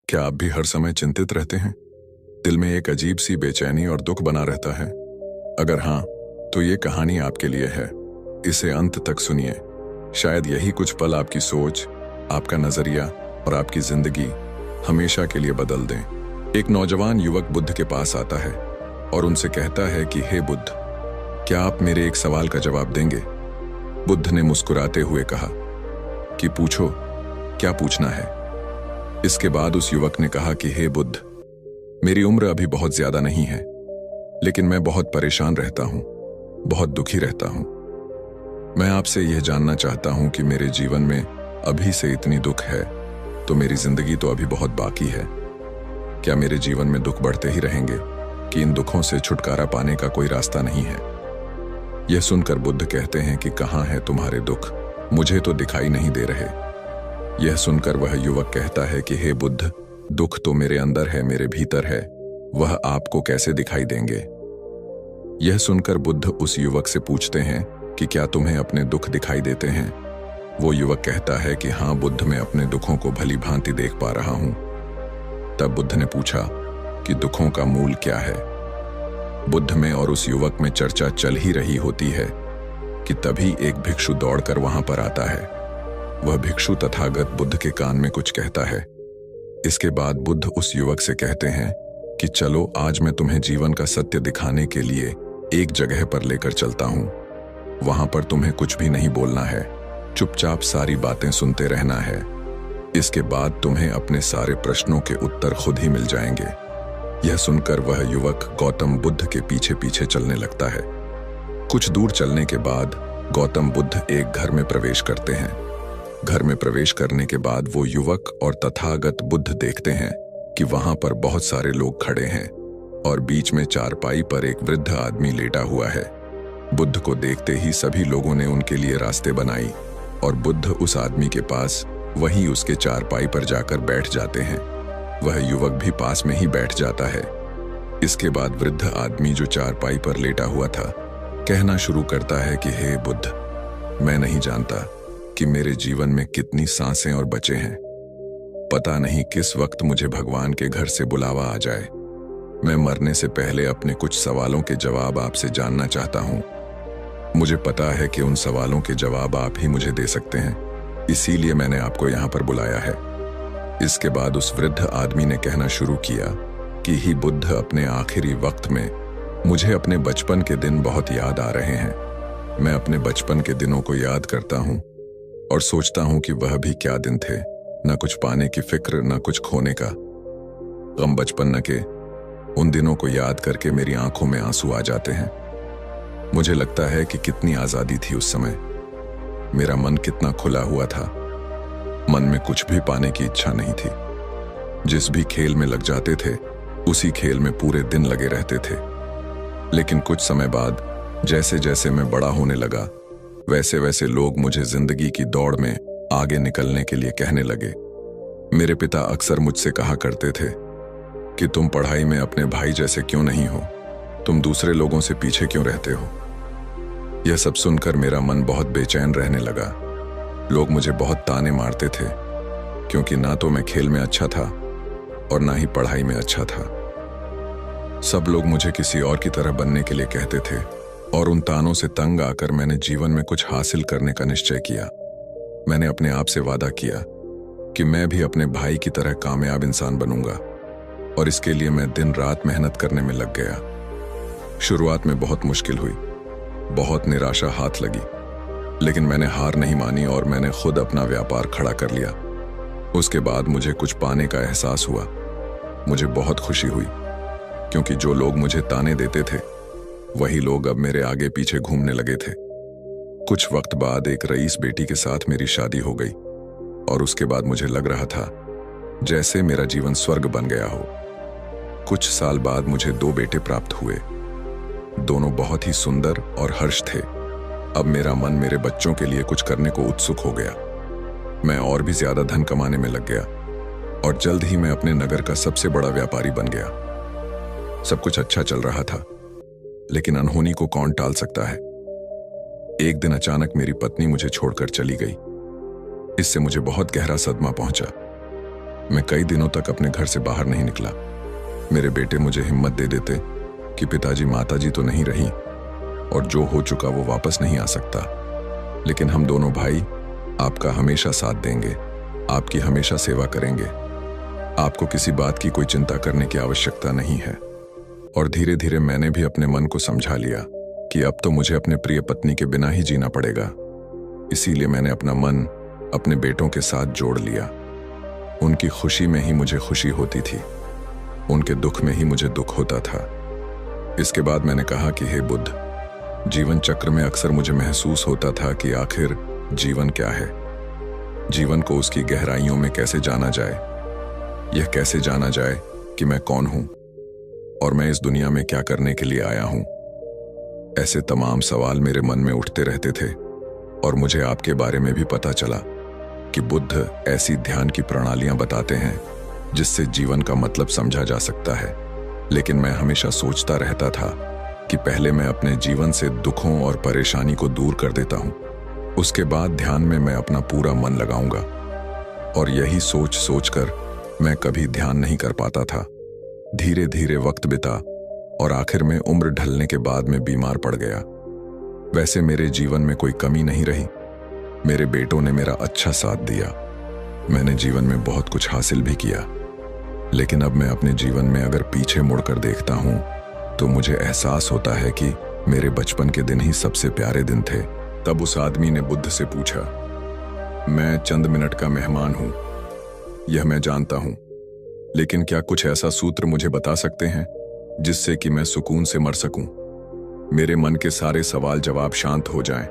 क्या आप भी हर समय चिंतित रहते हैं? दिल में एक अजीब सी बेचैनी और दुख बना रहता है? अगर हाँ, तो ये कहानी आपके लिए है। इसे अंत तक सुनिए। शायद यही कुछ पल आपकी सोच, आपका नजरिया और आपकी जिंदगी हमेशा के लिए बदल दें। एक नौजवान युवक बुद्ध के पास आता है और उनसे कहता है कि हे बुद्ध, क्या आप मेरे एक सवाल का जवाब देंगे? बुद्ध ने मुस्कुराते हुए कहा कि पूछो, क्या पूछना है? इसके बाद उस युवक ने कहा कि हे बुद्ध, मेरी उम्र अभी बहुत ज्यादा नहीं है, लेकिन मैं बहुत परेशान रहता हूं, बहुत दुखी रहता हूं। मैं आपसे यह जानना चाहता हूं कि मेरे जीवन में अभी से इतनी दुख है, तो मेरी जिंदगी तो अभी बहुत बाकी है। क्या मेरे जीवन में दुख बढ़ते ही रहेंगे कि इन दुखों से छुटकारा पाने का कोई रास्ता नहीं है? यह सुनकर बुद्ध कहते हैं कि कहाँ है तुम्हारे दुख? मुझे तो दिखाई नहीं दे रहे। यह सुनकर वह युवक कहता है कि हे बुद्ध, दुख तो मेरे अंदर है, मेरे भीतर है, वह आपको कैसे दिखाई देंगे? यह सुनकर बुद्ध उस युवक से पूछते हैं कि क्या तुम्हें अपने दुख दिखाई देते हैं? वो युवक कहता है कि हाँ बुद्ध, मैं अपने दुखों को भली भांति देख पा रहा हूं। तब बुद्ध ने पूछा कि दुखों का मूल क्या है? बुद्ध में और उस युवक में चर्चा चल ही रही होती है कि तभी एक भिक्षु दौड़कर वहां पर आता है। वह भिक्षु तथागत बुद्ध के कान में कुछ कहता है। इसके बाद बुद्ध उस युवक से कहते हैं कि चलो, आज मैं तुम्हें जीवन का सत्य दिखाने के लिए एक जगह पर लेकर चलता हूं। वहां पर तुम्हें कुछ भी नहीं बोलना है, चुपचाप सारी बातें सुनते रहना है। इसके बाद तुम्हें अपने सारे प्रश्नों के उत्तर खुद ही मिल जाएंगे। यह सुनकर वह युवक गौतम बुद्ध के पीछे पीछे चलने लगता है। कुछ दूर चलने के बाद गौतम बुद्ध एक घर में प्रवेश करते हैं। घर में प्रवेश करने के बाद वो युवक और तथागत बुद्ध देखते हैं कि वहां पर बहुत सारे लोग खड़े हैं और बीच में चारपाई पर एक वृद्ध आदमी लेटा हुआ है। बुद्ध को देखते ही सभी लोगों ने उनके लिए रास्ते बनाई और बुद्ध उस आदमी के पास वहीं उसके चारपाई पर जाकर बैठ जाते हैं। वह युवक भी पास में ही बैठ जाता है। इसके बाद वृद्ध आदमी जो चारपाई पर लेटा हुआ था कहना शुरू करता है कि हे बुद्ध, मैं नहीं जानता कि मेरे जीवन में कितनी सांसें और बचे हैं। पता नहीं किस वक्त मुझे भगवान के घर से बुलावा आ जाए। मैं मरने से पहले अपने कुछ सवालों के जवाब आपसे जानना चाहता हूं। मुझे पता है कि उन सवालों के जवाब आप ही मुझे दे सकते हैं, इसीलिए मैंने आपको यहां पर बुलाया है। इसके बाद उस वृद्ध आदमी ने कहना शुरू किया कि ही बुद्ध, अपने आखिरी वक्त में मुझे अपने बचपन के दिन बहुत याद आ रहे हैं। मैं अपने बचपन के दिनों को याद करता हूं और सोचता हूं कि वह भी क्या दिन थे, न कुछ पाने की फिक्र, न कुछ खोने का गम। बचपन न के उन दिनों को याद करके मेरी आंखों में आंसू आ जाते हैं। मुझे लगता है कि कितनी आजादी थी उस समय। मेरा मन कितना खुला हुआ था। मन में कुछ भी पाने की इच्छा नहीं थी। जिस भी खेल में लग जाते थे, उसी खेल में पूरे दिन लगे रहते थे। लेकिन कुछ समय बाद जैसे जैसे मैं बड़ा होने लगा, वैसे वैसे लोग मुझे जिंदगी की दौड़ में आगे निकलने के लिए कहने लगे। मेरे पिता अक्सर मुझसे कहा करते थे कि तुम पढ़ाई में अपने भाई जैसे क्यों नहीं हो, तुम दूसरे लोगों से पीछे क्यों रहते हो। यह सब सुनकर मेरा मन बहुत बेचैन रहने लगा। लोग मुझे बहुत ताने मारते थे, क्योंकि ना तो मैं खेल में अच्छा था और ना ही पढ़ाई में अच्छा था। सब लोग मुझे किसी और की तरह बनने के लिए कहते थे और उन तानों से तंग आकर मैंने जीवन में कुछ हासिल करने का निश्चय किया। मैंने अपने आप से वादा किया कि मैं भी अपने भाई की तरह कामयाब इंसान बनूंगा, और इसके लिए मैं दिन रात मेहनत करने में लग गया। शुरुआत में बहुत मुश्किल हुई, बहुत निराशा हाथ लगी, लेकिन मैंने हार नहीं मानी और मैंने खुद अपना व्यापार खड़ा कर लिया। उसके बाद मुझे कुछ पाने का एहसास हुआ। मुझे बहुत खुशी हुई, क्योंकि जो लोग मुझे ताने देते थे वही लोग अब मेरे आगे पीछे घूमने लगे थे। कुछ वक्त बाद एक रईस बेटी के साथ मेरी शादी हो गई और उसके बाद मुझे लग रहा था जैसे मेरा जीवन स्वर्ग बन गया हो। कुछ साल बाद मुझे 2 बेटे प्राप्त हुए। दोनों बहुत ही सुंदर और हर्ष थे। अब मेरा मन मेरे बच्चों के लिए कुछ करने को उत्सुक हो गया। मैं और भी ज्यादा धन कमाने में लग गया और जल्द ही मैं अपने नगर का सबसे बड़ा व्यापारी बन गया। सब कुछ अच्छा चल रहा था, लेकिन अनहोनी को कौन टाल सकता है। एक दिन अचानक मेरी पत्नी मुझे छोड़कर चली गई। इससे मुझे बहुत गहरा सदमा पहुंचा। मैं कई दिनों तक अपने घर से बाहर नहीं निकला। मेरे बेटे मुझे हिम्मत दे देते कि पिताजी माताजी तो नहीं रही और जो हो चुका वो वापस नहीं आ सकता, लेकिन हम दोनों भाई आपका हमेशा साथ देंगे, आपकी हमेशा सेवा करेंगे। आपको किसी बात की कोई चिंता करने की आवश्यकता नहीं है। और धीरे धीरे मैंने भी अपने मन को समझा लिया कि अब तो मुझे अपने प्रिय पत्नी के बिना ही जीना पड़ेगा। इसीलिए मैंने अपना मन अपने बेटों के साथ जोड़ लिया। उनकी खुशी में ही मुझे खुशी होती थी, उनके दुख में ही मुझे दुख होता था। इसके बाद मैंने कहा कि हे बुद्ध, जीवन चक्र में अक्सर मुझे महसूस होता था कि आखिर जीवन क्या है, जीवन को उसकी गहराइयों में कैसे जाना जाए, यह कैसे जाना जाए कि मैं कौन हूं और मैं इस दुनिया में क्या करने के लिए आया हूं। ऐसे तमाम सवाल मेरे मन में उठते रहते थे और मुझे आपके बारे में भी पता चला कि बुद्ध ऐसी ध्यान की प्रणालियां बताते हैं जिससे जीवन का मतलब समझा जा सकता है। लेकिन मैं हमेशा सोचता रहता था कि पहले मैं अपने जीवन से दुखों और परेशानी को दूर कर देता हूं, उसके बाद ध्यान में मैं अपना पूरा मन लगाऊंगा। और यही सोच सोचकर मैं कभी ध्यान नहीं कर पाता था। धीरे धीरे वक्त बिता और आखिर में उम्र ढलने के बाद मैं बीमार पड़ गया। वैसे मेरे जीवन में कोई कमी नहीं रही, मेरे बेटों ने मेरा अच्छा साथ दिया, मैंने जीवन में बहुत कुछ हासिल भी किया। लेकिन अब मैं अपने जीवन में अगर पीछे मुड़कर देखता हूं तो मुझे एहसास होता है कि मेरे बचपन के दिन ही सबसे प्यारे दिन थे। तब उस आदमी ने बुद्ध से पूछा, मैं चंद मिनट का मेहमान हूं, यह मैं जानता हूं, लेकिन क्या कुछ ऐसा सूत्र मुझे बता सकते हैं जिससे कि मैं सुकून से मर सकूं, मेरे मन के सारे सवाल जवाब शांत हो जाएं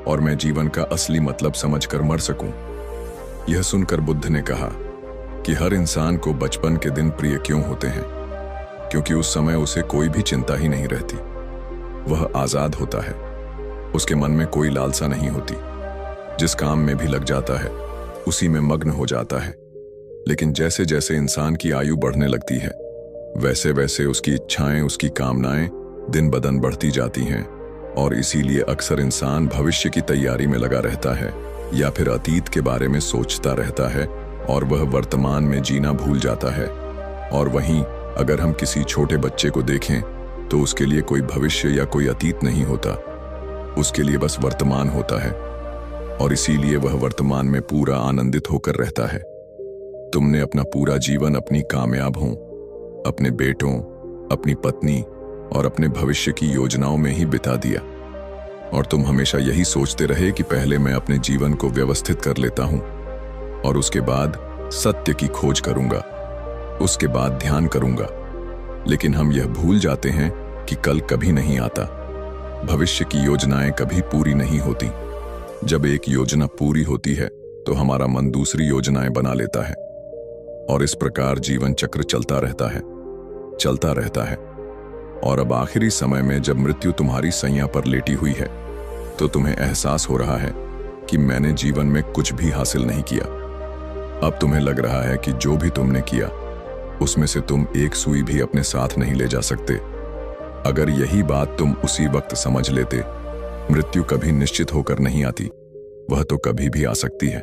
और मैं जीवन का असली मतलब समझकर मर सकूं। यह सुनकर बुद्ध ने कहा कि हर इंसान को बचपन के दिन प्रिय क्यों होते हैं, क्योंकि उस समय उसे कोई भी चिंता ही नहीं रहती, वह आजाद होता है, उसके मन में कोई लालसा नहीं होती, जिस काम में भी लग जाता है उसी में मग्न हो जाता है। लेकिन जैसे जैसे इंसान की आयु बढ़ने लगती है वैसे वैसे उसकी इच्छाएं, उसकी कामनाएं दिन ब दिन बढ़ती जाती हैं और इसीलिए अक्सर इंसान भविष्य की तैयारी में लगा रहता है या फिर अतीत के बारे में सोचता रहता है और वह वर्तमान में जीना भूल जाता है। और वहीं अगर हम किसी छोटे बच्चे को देखें तो उसके लिए कोई भविष्य या कोई अतीत नहीं होता, उसके लिए बस वर्तमान होता है और इसीलिए वह वर्तमान में पूरा आनंदित होकर रहता है। तुमने अपना पूरा जीवन अपनी कामयाब हों, अपने बेटों, अपनी पत्नी और अपने भविष्य की योजनाओं में ही बिता दिया और तुम हमेशा यही सोचते रहे कि पहले मैं अपने जीवन को व्यवस्थित कर लेता हूं और उसके बाद सत्य की खोज करूंगा, उसके बाद ध्यान करूंगा। लेकिन हम यह भूल जाते हैं कि कल कभी नहीं आता, भविष्य की योजनाएं कभी पूरी नहीं होती। जब एक योजना पूरी होती है तो हमारा मन दूसरी योजनाएं बना लेता है और इस प्रकार जीवन चक्र चलता रहता है, चलता रहता है। और अब आखिरी समय में जब मृत्यु तुम्हारी सैया पर लेटी हुई है तो तुम्हें एहसास हो रहा है कि मैंने जीवन में कुछ भी हासिल नहीं किया। अब तुम्हें लग रहा है कि जो भी तुमने किया उसमें से तुम एक सुई भी अपने साथ नहीं ले जा सकते। अगर यही बात तुम उसी वक्त समझ लेते, मृत्यु कभी निश्चित होकर नहीं आती, वह तो कभी भी आ सकती है।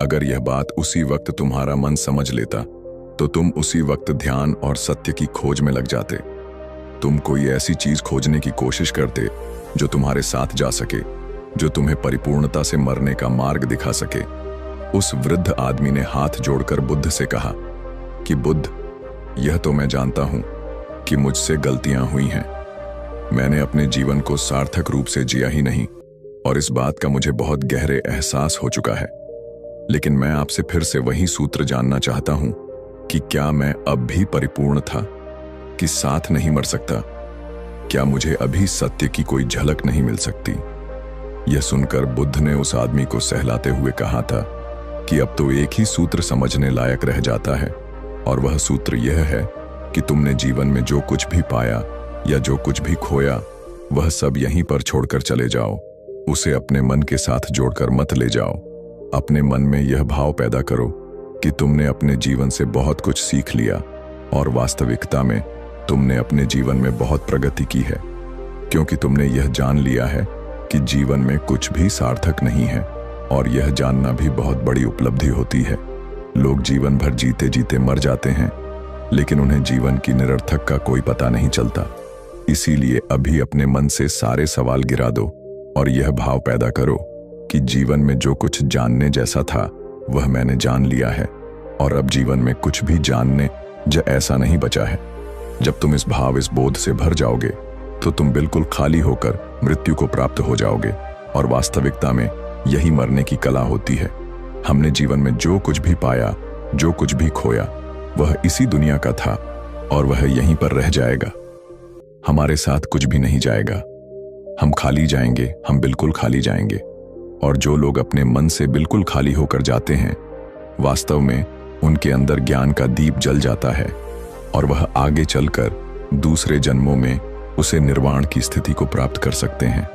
अगर यह बात उसी वक्त तुम्हारा मन समझ लेता तो तुम उसी वक्त ध्यान और सत्य की खोज में लग जाते। तुम कोई ऐसी चीज खोजने की कोशिश करते जो तुम्हारे साथ जा सके, जो तुम्हें परिपूर्णता से मरने का मार्ग दिखा सके। उस वृद्ध आदमी ने हाथ जोड़कर बुद्ध से कहा कि बुद्ध, यह तो मैं जानता हूं कि मुझसे गलतियां हुई हैं, मैंने अपने जीवन को सार्थक रूप से जिया ही नहीं और इस बात का मुझे बहुत गहरे एहसास हो चुका है। लेकिन मैं आपसे फिर से वही सूत्र जानना चाहता हूं कि क्या मैं अब भी परिपूर्ण था, कि साथ नहीं मर सकता? क्या मुझे अभी सत्य की कोई झलक नहीं मिल सकती? यह सुनकर बुद्ध ने उस आदमी को सहलाते हुए कहा था कि अब तो एक ही सूत्र समझने लायक रह जाता है और वह सूत्र यह है कि तुमने जीवन में जो कुछ भी पाया या जो कुछ भी खोया वह सब यहीं पर छोड़कर चले जाओ, उसे अपने मन के साथ जोड़कर मत ले जाओ। अपने मन में यह भाव पैदा करो कि तुमने अपने जीवन से बहुत कुछ सीख लिया और वास्तविकता में तुमने अपने जीवन में बहुत प्रगति की है, क्योंकि तुमने यह जान लिया है कि जीवन में कुछ भी सार्थक नहीं है और यह जानना भी बहुत बड़ी उपलब्धि होती है। लोग जीवन भर जीते जीते मर जाते हैं, लेकिन उन्हें जीवन की निरर्थक का कोई पता नहीं चलता। इसीलिए अभी अपने मन से सारे सवाल गिरा दो और यह भाव पैदा करो कि जीवन में जो कुछ जानने जैसा था वह मैंने जान लिया है, और अब जीवन में कुछ भी जानने ऐसा नहीं बचा है। जब तुम इस भाव, इस बोध से भर जाओगे तो तुम बिल्कुल खाली होकर मृत्यु को प्राप्त हो जाओगे। और वास्तविकता में यही मरने की कला होती है। हमने जीवन में जो कुछ भी पाया, जो कुछ भी खोया, वह इसी दुनिया का था और वह यहीं पर रह जाएगा। हमारे साथ कुछ भी नहीं जाएगा। हम खाली जाएंगे, हम बिल्कुल खाली जाएंगे। और जो लोग अपने मन से बिल्कुल खाली होकर जाते हैं, वास्तव में उनके अंदर ज्ञान का दीप जल जाता है और वह आगे चलकर दूसरे जन्मों में उसे निर्वाण की स्थिति को प्राप्त कर सकते हैं।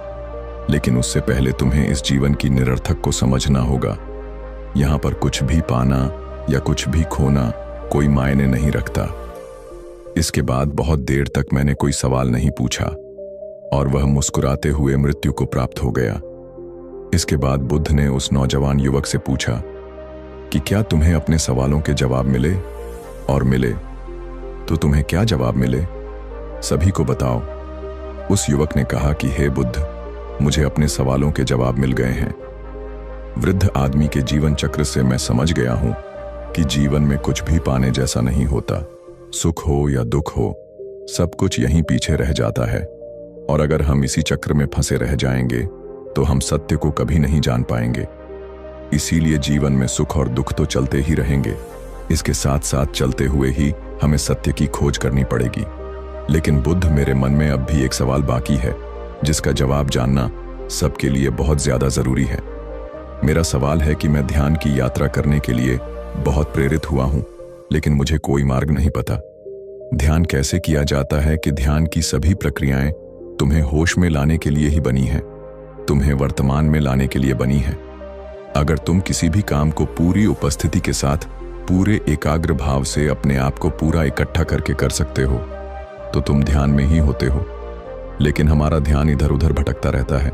लेकिन उससे पहले तुम्हें इस जीवन की निरर्थक को समझना होगा। यहां पर कुछ भी पाना या कुछ भी खोना कोई मायने नहीं रखता। इसके बाद बहुत देर तक मैंने कोई सवाल नहीं पूछा और वह मुस्कुराते हुए मृत्यु को प्राप्त हो गया। इसके बाद बुद्ध ने उस नौजवान युवक से पूछा कि क्या तुम्हें अपने सवालों के जवाब मिले? और मिले तो तुम्हें क्या जवाब मिले? सभी को बताओ। उस युवक ने कहा कि हे बुद्ध, मुझे अपने सवालों के जवाब मिल गए हैं। वृद्ध आदमी के जीवन चक्र से मैं समझ गया हूं कि जीवन में कुछ भी पाने जैसा नहीं होता। सुख हो या दुख हो, सब कुछ यहीं पीछे रह जाता है। और अगर हम इसी चक्र में फंसे रह जाएंगे तो हम सत्य को कभी नहीं जान पाएंगे। इसीलिए जीवन में सुख और दुख तो चलते ही रहेंगे। इसके साथ साथ चलते हुए ही हमें सत्य की खोज करनी पड़ेगी। लेकिन बुद्ध, मेरे मन में अब भी एक सवाल बाकी है जिसका जवाब जानना सबके लिए बहुत ज्यादा जरूरी है। मेरा सवाल है कि मैं ध्यान की यात्रा करने के लिए बहुत प्रेरित हुआ हूं, लेकिन मुझे कोई मार्ग नहीं पता। ध्यान कैसे किया जाता है कि ध्यान की सभी प्रक्रियाएं तुम्हें होश में लाने के लिए ही बनी हैं, तुम्हें वर्तमान में लाने के लिए बनी है। अगर तुम किसी भी काम को पूरी उपस्थिति के साथ, पूरे एकाग्र भाव से अपने आप को पूरा इकट्ठा करके कर सकते हो तो तुम ध्यान में ही होते हो। लेकिन हमारा ध्यान इधर उधर भटकता रहता है।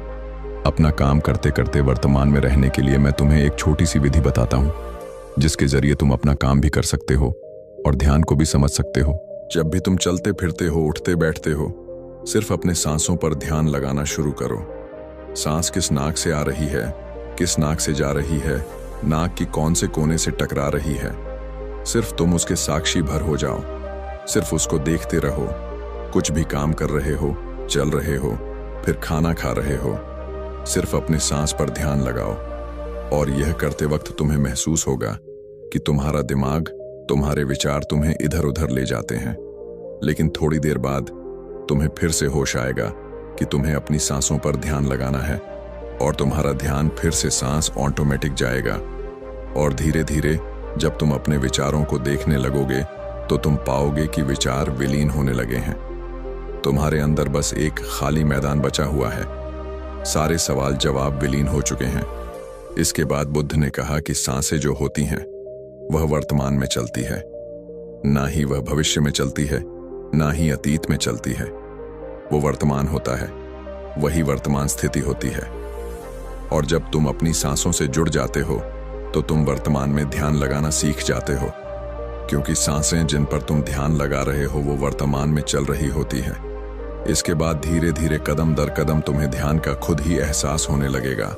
अपना काम करते करते वर्तमान में रहने के लिए मैं तुम्हें एक छोटी सी विधि बताता हूं, जिसके जरिए तुम अपना काम भी कर सकते हो और ध्यान को भी समझ सकते हो। जब भी तुम चलते फिरते हो, उठते बैठते हो, सिर्फ अपने सांसों पर ध्यान लगाना शुरू करो। सांस किस नाक से आ रही है, किस नाक से जा रही है, नाक की कौन से कोने से टकरा रही है, सिर्फ तुम उसके साक्षी भर हो जाओ। सिर्फ उसको देखते रहो। कुछ भी काम कर रहे हो, चल रहे हो, फिर खाना खा रहे हो, सिर्फ अपने सांस पर ध्यान लगाओ। और यह करते वक्त तुम्हें महसूस होगा कि तुम्हारा दिमाग, तुम्हारे विचार तुम्हें इधर उधर ले जाते हैं। लेकिन थोड़ी देर बाद तुम्हें फिर से होश आएगा कि तुम्हें अपनी सांसों पर ध्यान लगाना है और तुम्हारा ध्यान फिर से सांस ऑटोमेटिक जाएगा। और धीरे धीरे जब तुम अपने विचारों को देखने लगोगे तो तुम पाओगे कि विचार विलीन होने लगे हैं। तुम्हारे अंदर बस एक खाली मैदान बचा हुआ है। सारे सवाल जवाब विलीन हो चुके हैं। इसके बाद बुद्ध ने कहा कि सांसें जो होती हैं वह वर्तमान में चलती है, ना ही वह भविष्य में चलती है, ना ही अतीत में चलती है। वो वर्तमान होता है, वही वर्तमान स्थिति होती है। और जब तुम अपनी सांसों से जुड़ जाते हो तो तुम वर्तमान में ध्यान लगाना सीख जाते हो, क्योंकि सांसें जिन पर तुम ध्यान लगा रहे हो वो वर्तमान में चल रही होती है। इसके बाद धीरे धीरे कदम दर कदम तुम्हें ध्यान का खुद ही एहसास होने लगेगा।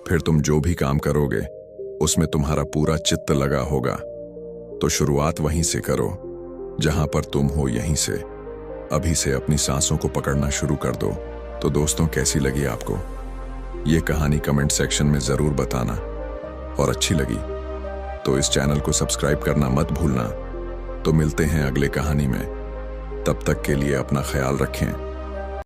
फिर तुम जो भी काम करोगे उसमें तुम्हारा पूरा चित्त लगा होगा। तो शुरुआत वहीं से करो जहां पर तुम हो, यहीं से अभी से अपनी सांसों को पकड़ना शुरू कर दो। तो दोस्तों, कैसी लगी आपको ये कहानी? कमेंट सेक्शन में जरूर बताना। और अच्छी लगी तो इस चैनल को सब्सक्राइब करना मत भूलना। तो मिलते हैं अगले कहानी में। तब तक के लिए अपना ख्याल रखें।